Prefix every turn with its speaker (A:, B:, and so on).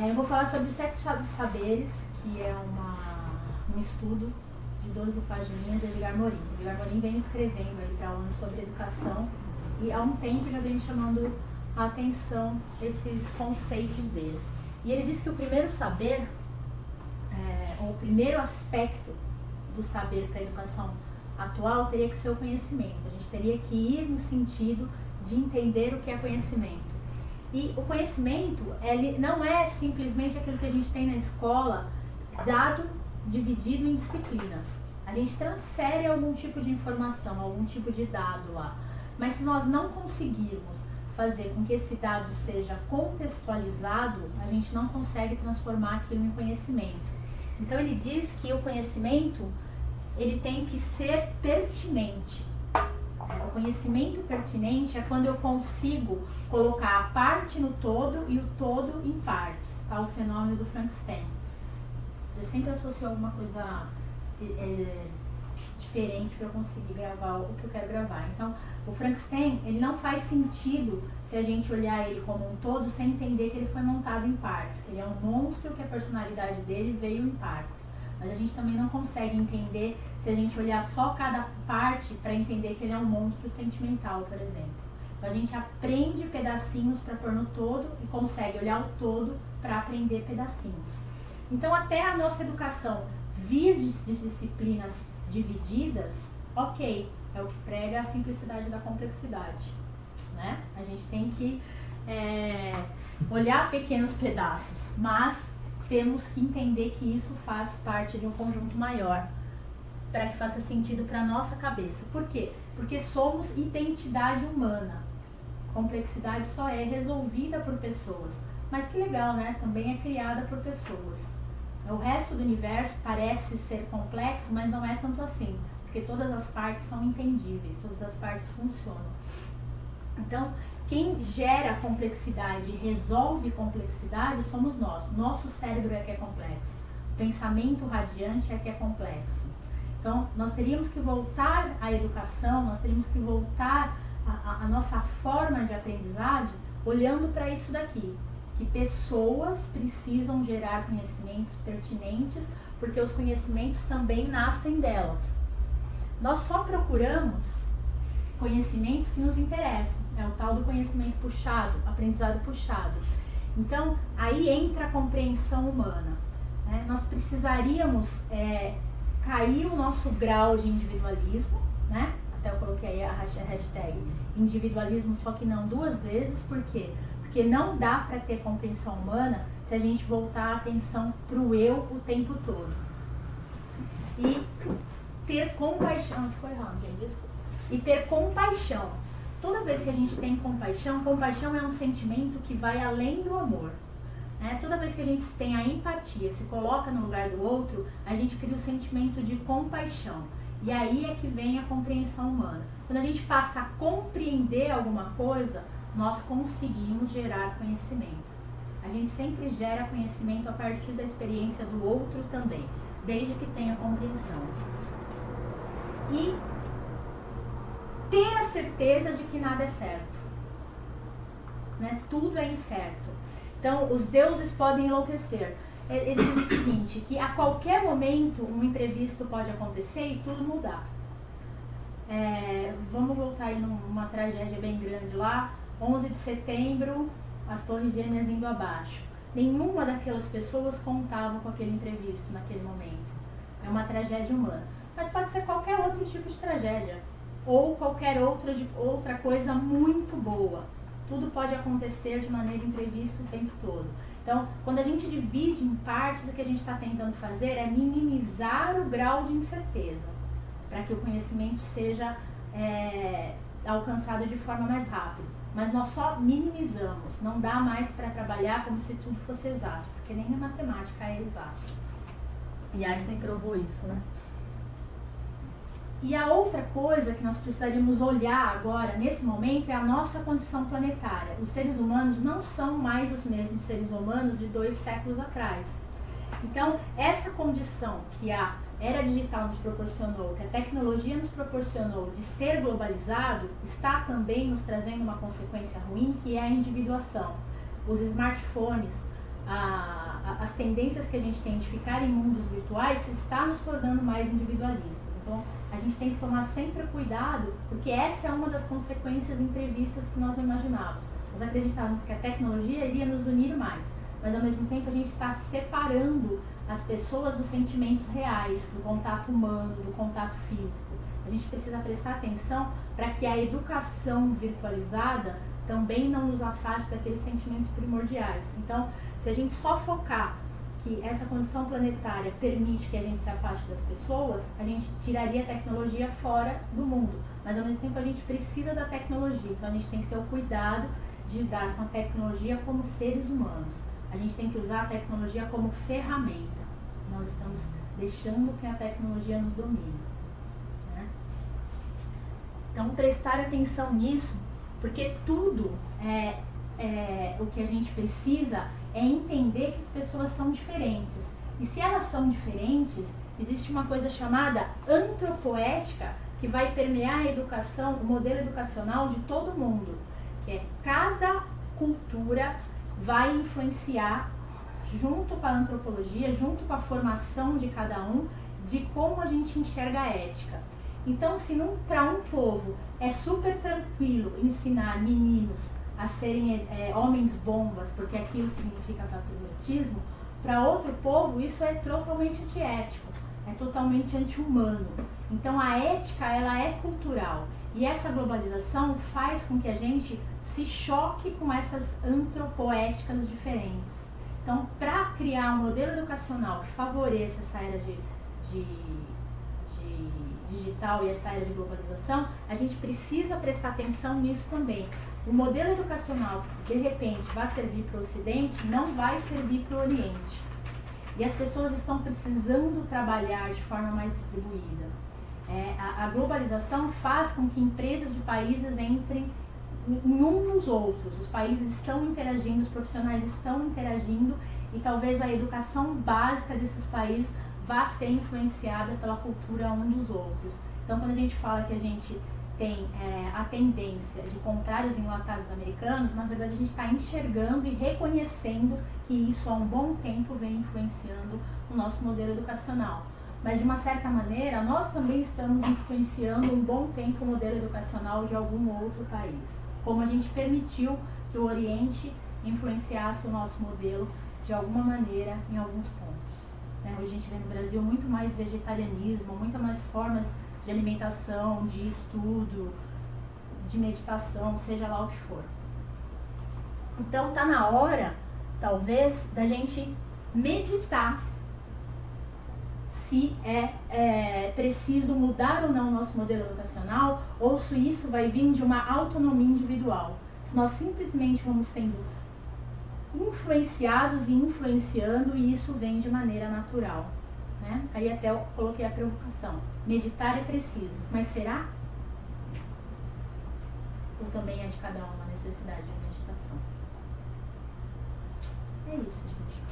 A: Eu vou falar sobre os 7 saberes, que é um estudo de 12 pagininhas de Edgar Morin. Edgar Morin vem escrevendo aí para a ONU sobre educação e há um tempo já vem chamando a atenção esses conceitos dele. E ele diz que o primeiro saber, ou o primeiro aspecto do saber para a educação atual teria que ser o conhecimento. A gente teria que ir no sentido de entender o que é conhecimento. E o conhecimento, ele não é simplesmente aquilo que a gente tem na escola, dado, dividido em disciplinas. A gente transfere algum tipo de informação, algum tipo de dado lá. Mas se nós não conseguirmos fazer com que esse dado seja contextualizado, a gente não consegue transformar aquilo em conhecimento. Então ele diz que o conhecimento, ele tem que ser pertinente. O conhecimento pertinente é quando eu consigo colocar a parte no todo e o todo em partes. Tá? O fenômeno do Frankenstein. Eu sempre associo alguma coisa diferente para eu conseguir gravar o que eu quero gravar. Então, o Frankenstein, ele não faz sentido se a gente olhar ele como um todo sem entender que ele foi montado em partes. Que ele é um monstro, que a personalidade dele veio em partes. Mas a gente também não consegue entender se a gente olhar só cada parte para entender que ele é um monstro sentimental, por exemplo. Então a gente aprende pedacinhos para pôr no todo e consegue olhar o todo para aprender pedacinhos. Então até a nossa educação vir de disciplinas divididas, ok, é o que prega a simplicidade da complexidade. Né? A gente tem que olhar pequenos pedaços, mas temos que entender que isso faz parte de um conjunto maior, para que faça sentido para a nossa cabeça. Por quê? Porque somos identidade humana. Complexidade só é resolvida por pessoas. Mas que legal, né? Também é criada por pessoas. O resto do universo parece ser complexo, mas não é tanto assim, porque todas as partes são entendíveis, todas as partes funcionam. Então, quem gera complexidade e resolve complexidade somos nós. Nosso cérebro é que é complexo. O pensamento radiante é que é complexo. Então, nós teríamos que voltar à educação, nós teríamos que voltar à nossa forma de aprendizagem olhando para isso daqui. Que pessoas precisam gerar conhecimentos pertinentes, porque os conhecimentos também nascem delas. Nós só procuramos conhecimentos que nos interessam. É o tal do conhecimento puxado, aprendizado puxado. Então, aí entra a compreensão humana. Né? Nós precisaríamos cair o nosso grau de individualismo, né? Até eu coloquei aí a hashtag individualismo, só que não 2 vezes. Por quê? Porque não dá para ter compreensão humana se a gente voltar a atenção para o eu o tempo todo. E ter compaixão, ficou errado, gente, desculpa. E ter compaixão. Toda vez que a gente tem compaixão, compaixão é um sentimento que vai além do amor. Né? Toda vez que a gente tem a empatia, se coloca no lugar do outro, a gente cria o sentimento de compaixão. E aí é que vem a compreensão humana. Quando a gente passa a compreender alguma coisa, nós conseguimos gerar conhecimento. A gente sempre gera conhecimento a partir da experiência do outro também, desde que tenha compreensão. E ter a certeza de que nada é certo. Né? Tudo é incerto. Então, os deuses podem enlouquecer. Ele diz o seguinte, que a qualquer momento um imprevisto pode acontecer e tudo mudar. Vamos voltar aí numa tragédia bem grande lá, 11 de setembro, as Torres Gêmeas indo abaixo. Nenhuma daquelas pessoas contava com aquele imprevisto naquele momento. É uma tragédia humana. Mas pode ser qualquer outro tipo de tragédia. Ou qualquer outra coisa muito boa. Tudo pode acontecer de maneira imprevista o tempo todo. Então, quando a gente divide em partes, o que a gente está tentando fazer é minimizar o grau de incerteza, para que o conhecimento seja alcançado de forma mais rápida. Mas nós só minimizamos, não dá mais para trabalhar como se tudo fosse exato, porque nem a matemática é exata. E Einstein provou isso, né? E a outra coisa que nós precisaríamos olhar agora, nesse momento, é a nossa condição planetária. Os seres humanos não são mais os mesmos seres humanos de 2 séculos atrás. Então, essa condição que a era digital nos proporcionou, que a tecnologia nos proporcionou de ser globalizado, está também nos trazendo uma consequência ruim, que é a individuação. Os smartphones, as tendências que a gente tem de ficar em mundos virtuais está nos tornando mais individualistas. Então, a gente tem que tomar sempre cuidado, porque essa é uma das consequências imprevistas que nós não imaginávamos. Nós acreditávamos que a tecnologia iria nos unir mais, mas ao mesmo tempo a gente está separando as pessoas dos sentimentos reais, do contato humano, do contato físico. A gente precisa prestar atenção para que a educação virtualizada também não nos afaste daqueles sentimentos primordiais. Então, se a gente só focar que essa condição planetária permite que a gente se afaste das pessoas, a gente tiraria a tecnologia fora do mundo. Mas ao mesmo tempo a gente precisa da tecnologia, então a gente tem que ter o cuidado de lidar com a tecnologia como seres humanos. A gente tem que usar a tecnologia como ferramenta. Nós estamos deixando que a tecnologia nos domine, né? Então, prestar atenção nisso, porque tudo o que a gente precisa é entender que as pessoas são diferentes. E se elas são diferentes, existe uma coisa chamada antropoética que vai permear a educação, o modelo educacional de todo mundo. Que é cada cultura vai influenciar, junto com a antropologia, junto com a formação de cada um, de como a gente enxerga a ética. Então, se para um povo é super tranquilo ensinar meninos a serem homens bombas, porque aquilo significa patriotismo, para outro povo isso é totalmente antiético, é totalmente anti-humano. Então a ética, ela é cultural, e essa globalização faz com que a gente se choque com essas antropoéticas diferentes. Então, para criar um modelo educacional que favoreça essa era de digital e essa era de globalização, a gente precisa prestar atenção nisso também. O modelo educacional que de repente vai servir para o Ocidente não vai servir para o Oriente. E as pessoas estão precisando trabalhar de forma mais distribuída. A globalização faz com que empresas de países entrem um nos outros. Os países estão interagindo, os profissionais estão interagindo, e talvez a educação básica desses países vá ser influenciada pela cultura um dos outros. Então, quando a gente fala que a gente tem a tendência de comprar os enlatados americanos, na verdade a gente está enxergando e reconhecendo que isso há um bom tempo vem influenciando o nosso modelo educacional. Mas de uma certa maneira, nós também estamos influenciando um bom tempo o modelo educacional de algum outro país. Como a gente permitiu que o Oriente influenciasse o nosso modelo de alguma maneira em alguns pontos. Hoje a gente vê no Brasil muito mais vegetarianismo, muitas mais formas de alimentação, de estudo, de meditação, seja lá o que for. Então está na hora, talvez, da gente meditar se é preciso mudar ou não o nosso modelo educacional, ou se isso vai vir de uma autonomia individual. Se nós simplesmente vamos sendo influenciados e influenciando, e isso vem de maneira natural. Aí até eu coloquei a preocupação. Meditar é preciso, mas será? Ou também é de cada um a necessidade de meditação? É isso, gente.